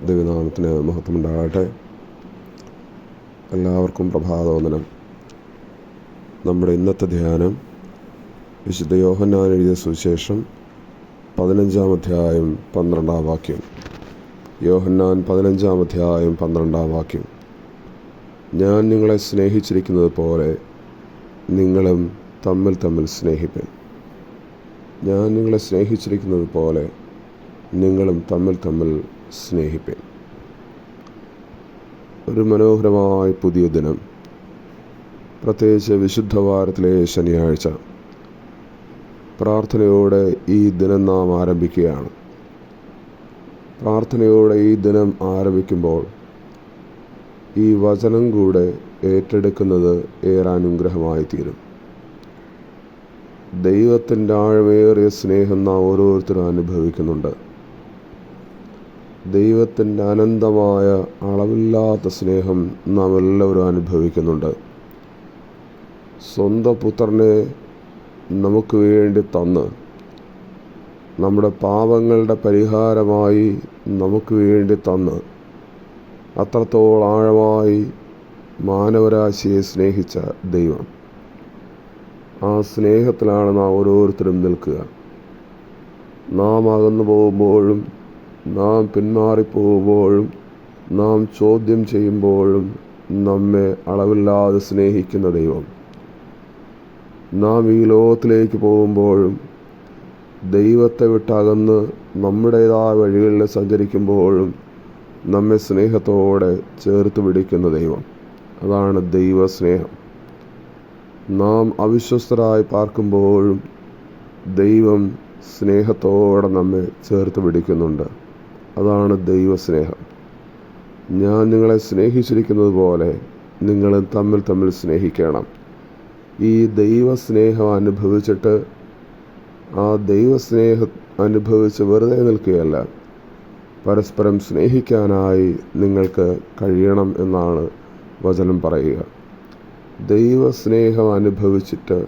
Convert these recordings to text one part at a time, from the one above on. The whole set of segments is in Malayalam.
ദൈവനാമത്തിന് മഹത്വമുണ്ടാകട്ടെ. എല്ലാവർക്കും പ്രഭാതവന്ദനം. നമ്മുടെ ഇന്നത്തെ ധ്യാനം വിശുദ്ധ യോഹന്നാൻ എഴുതിയ സുവിശേഷം 15-ാം അധ്യായം 12-ാം വാക്യം. യോഹന്നാൻ 15-ാം അധ്യായം 12-ാം വാക്യം. ഞാൻ നിങ്ങളെ സ്നേഹിച്ചിരിക്കുന്നത് പോലെ നിങ്ങളും തമ്മിൽ സ്നേഹിപ്പിൻ. ഞാൻ നിങ്ങളെ സ്നേഹിച്ചിരിക്കുന്നത് പോലെ നിങ്ങളും തമ്മിൽ സ്നേഹിപ്പിൻ. ഒരു മനോഹരമായ പുതിയ ദിനം, പ്രത്യേകിച്ച് വിശുദ്ധ വാരത്തിലെ ശനിയാഴ്ച. പ്രാർത്ഥനയോടെ ഈ ദിനം നാം ആരംഭിക്കുകയാണ്. പ്രാർത്ഥനയോടെ ഈ ദിനം ആരംഭിക്കുമ്പോൾ ഈ വചനം കൂടെ ഏറ്റെടുക്കുന്നത് ഏറെ അനുഗ്രഹമായി തീരും. ദൈവത്തിൻ്റെ ആഴമേറിയ സ്നേഹം നാം ഓരോരുത്തരും അനുഭവിക്കുന്നുണ്ട്. ദൈവത്തിൻ്റെ അനന്തമായ അളവില്ലാത്ത സ്നേഹം നാം എല്ലാവരും അനുഭവിക്കുന്നുണ്ട്. സ്വന്തം പുത്രനെ നമുക്ക് വേണ്ടി തന്ന്, നമ്മുടെ പാപങ്ങളുടെ പരിഹാരമായി നമുക്ക് വേണ്ടി തന്ന്, അത്രത്തോളം ആഴമായി മാനവരാശിയെ സ്നേഹിച്ച ദൈവം, ആ സ്നേഹത്തിലാണ് നാം ഓരോരുത്തരും നിൽക്കുക. നാം അകന്നു പോകുമ്പോഴും, നാം പിന്മാറിപ്പോകുമ്പോഴും, നാം ചോദ്യം ചെയ്യുമ്പോഴും നമ്മെ അളവില്ലാതെ സ്നേഹിക്കുന്ന ദൈവം, നാം ഈ ലോകത്തിലേക്ക് പോകുമ്പോഴും, ദൈവത്തെ വിട്ടകന്ന് നമ്മുടേതായ വഴികളിൽ സഞ്ചരിക്കുമ്പോഴും നമ്മെ സ്നേഹത്തോടെ ചേർത്ത് പിടിക്കുന്ന ദൈവം, അതാണ് ദൈവസ്നേഹം. നാം അവിശ്വസ്തരായി പാർക്കുമ്പോഴും ദൈവം സ്നേഹത്തോടെ നമ്മെ ചേർത്ത് പിടിക്കുന്നുണ്ട്, അതാണ് ദൈവസ്നേഹം. ഞാൻ നിങ്ങളെ സ്നേഹിച്ചിരിക്കുന്നത് പോലെ നിങ്ങൾ തമ്മിൽ സ്നേഹിക്കണം. ഈ ദൈവസ്നേഹം അനുഭവിച്ചിട്ട്, ആ ദൈവസ്നേഹം അനുഭവിച്ച് വെറുതെ നിൽക്കുകയല്ല, പരസ്പരം സ്നേഹിക്കാനായി നിങ്ങൾക്ക് കഴിയണം എന്നാണ് വചനം പറയുക. ദൈവസ്നേഹം അനുഭവിച്ചിട്ട്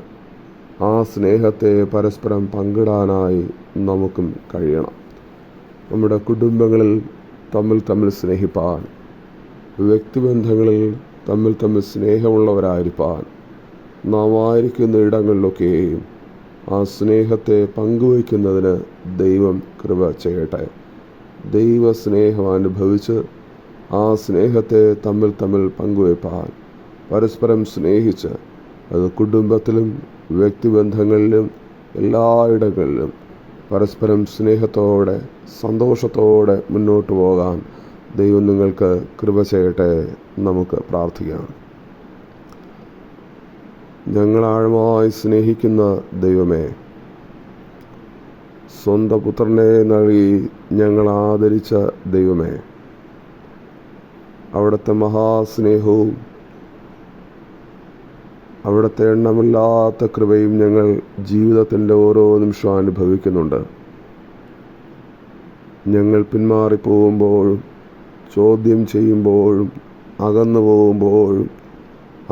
ആ സ്നേഹത്തെ പരസ്പരം പങ്കിടാനായി നമുക്കും കഴിയണം. നമ്മുടെ കുടുംബങ്ങളിൽ തമ്മിൽ സ്നേഹിപ്പാൻ, വ്യക്തിബന്ധങ്ങളിൽ തമ്മിൽ സ്നേഹമുള്ളവരായിരിക്കാൻ, നാം ആയിരിക്കുന്ന ഇടങ്ങളിലൊക്കെയും ആ സ്നേഹത്തെ പങ്കുവയ്ക്കുന്നതിന് ദൈവം കൃപ ചെയ്യട്ടെ. ദൈവസ്നേഹം അനുഭവിച്ച് ആ സ്നേഹത്തെ തമ്മിൽ പങ്കുവയ്പ്പാൻ, പരസ്പരം സ്നേഹിച്ച്, അത് കുടുംബത്തിലും വ്യക്തിബന്ധങ്ങളിലും എല്ലായിടങ്ങളിലും പരസ്പരം സ്നേഹത്തോടെ സന്തോഷത്തോടെ മുന്നോട്ട് പോകാൻ ദൈവം നിങ്ങൾക്ക് കൃപ ചെയ്യട്ടെ. നമുക്ക് പ്രാർത്ഥിക്കാം. ഞങ്ങൾ ആഴമായി സ്നേഹിക്കുന്ന ദൈവമേ, സ്വന്തം പുത്രനെ നൽകി ഞങ്ങൾ ആദരിച്ച ദൈവമേ, അവിടുത്തെ മഹാസ്നേഹവും അവിടുത്തെ എണ്ണമില്ലാത്ത കൃപയും ഞങ്ങൾ ജീവിതത്തിൻ്റെ ഓരോ നിമിഷവും അനുഭവിക്കുന്നുണ്ട്. ഞങ്ങൾ പിന്മാറിപ്പോകുമ്പോഴും, ചോദ്യം ചെയ്യുമ്പോഴും, അകന്നു പോകുമ്പോഴും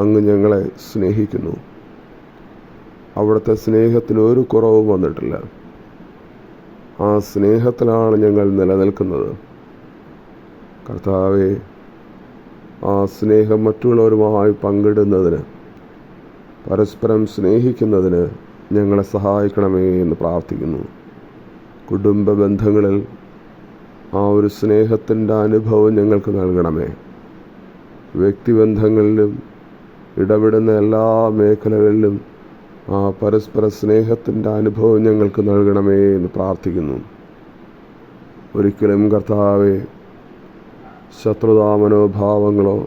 അങ്ങ് ഞങ്ങളെ സ്നേഹിക്കുന്നു. അവിടുത്തെ സ്നേഹത്തിന് ഒരു കുറവും വന്നിട്ടില്ല. ആ സ്നേഹത്തിലാണ് ഞങ്ങൾ നിലനിൽക്കുന്നത്. കർത്താവേ, ആ സ്നേഹം മറ്റുള്ളവരുമായി പങ്കിടുന്നതിന്, പരസ്പരം സ്നേഹിക്കുന്നതിന് ഞങ്ങളെ സഹായിക്കണമേ എന്ന് പ്രാർത്ഥിക്കുന്നു. കുടുംബ ബന്ധങ്ങളിൽ ആ ഒരു സ്നേഹത്തിൻ്റെ അനുഭവം ഞങ്ങൾക്ക് നൽകണമേ. വ്യക്തിബന്ധങ്ങളിലും ഇടപെടുന്ന എല്ലാ മേഖലകളിലും ആ പരസ്പര സ്നേഹത്തിൻ്റെ അനുഭവം ഞങ്ങൾക്ക് നൽകണമേ എന്ന് പ്രാർത്ഥിക്കുന്നു. ഒരിക്കലും കർത്താവേ, ശത്രുതാ മനോഭാവങ്ങളോ,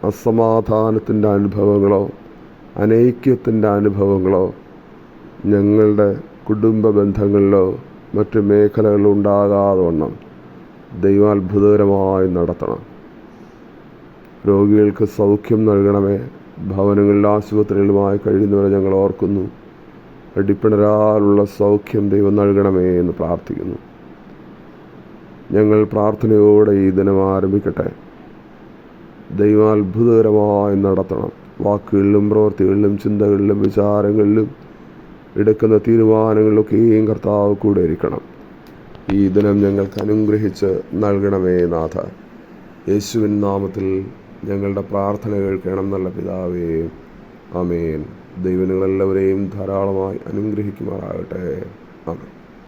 അസമാധാനത്തിൻ്റെ അനുഭവങ്ങളോ, അനൈക്യത്തിൻ്റെ അനുഭവങ്ങളോ ഞങ്ങളുടെ കുടുംബ ബന്ധങ്ങളിലോ മറ്റു മേഖലകളിലും ഉണ്ടാകാതെ വണ്ണം ദൈവാത്ഭുതകരമായി നടത്തണം. രോഗികൾക്ക് സൗഖ്യം നൽകണമേ. ഭവനങ്ങളിൽ ആശുപത്രികളുമായി കഴിയുന്നവരെ ഞങ്ങൾ ഓർക്കുന്നു. അടിപ്പിണരാലുള്ള സൗഖ്യം ദൈവം നൽകണമേ എന്ന് പ്രാർത്ഥിക്കുന്നു. ഞങ്ങൾ പ്രാർത്ഥനയോടെ ഈ ദിനം ആരംഭിക്കട്ടെ. ദൈവം അത്ഭുതകരമായി നടത്തണം. വാക്കുകളിലും പ്രവൃത്തികളിലും ചിന്തകളിലും വിചാരങ്ങളിലും എടുക്കുന്ന തീരുമാനങ്ങളിലൊക്കെയും കർത്താവ് കൂടെ ഇരിക്കണം. ഈ ദിനം ഞങ്ങൾക്ക് അനുഗ്രഹിച്ച് നൽകണമേ നാഥ. യേശുവിൻ നാമത്തിൽ ഞങ്ങളുടെ പ്രാർത്ഥന കേൾക്കണം നല്ല പിതാവേ, ആമേൻ. ദൈവം നിങ്ങളെല്ലാവരെയും ധാരാളമായി അനുഗ്രഹിക്കുമാറാകട്ടെ. ആമേൻ.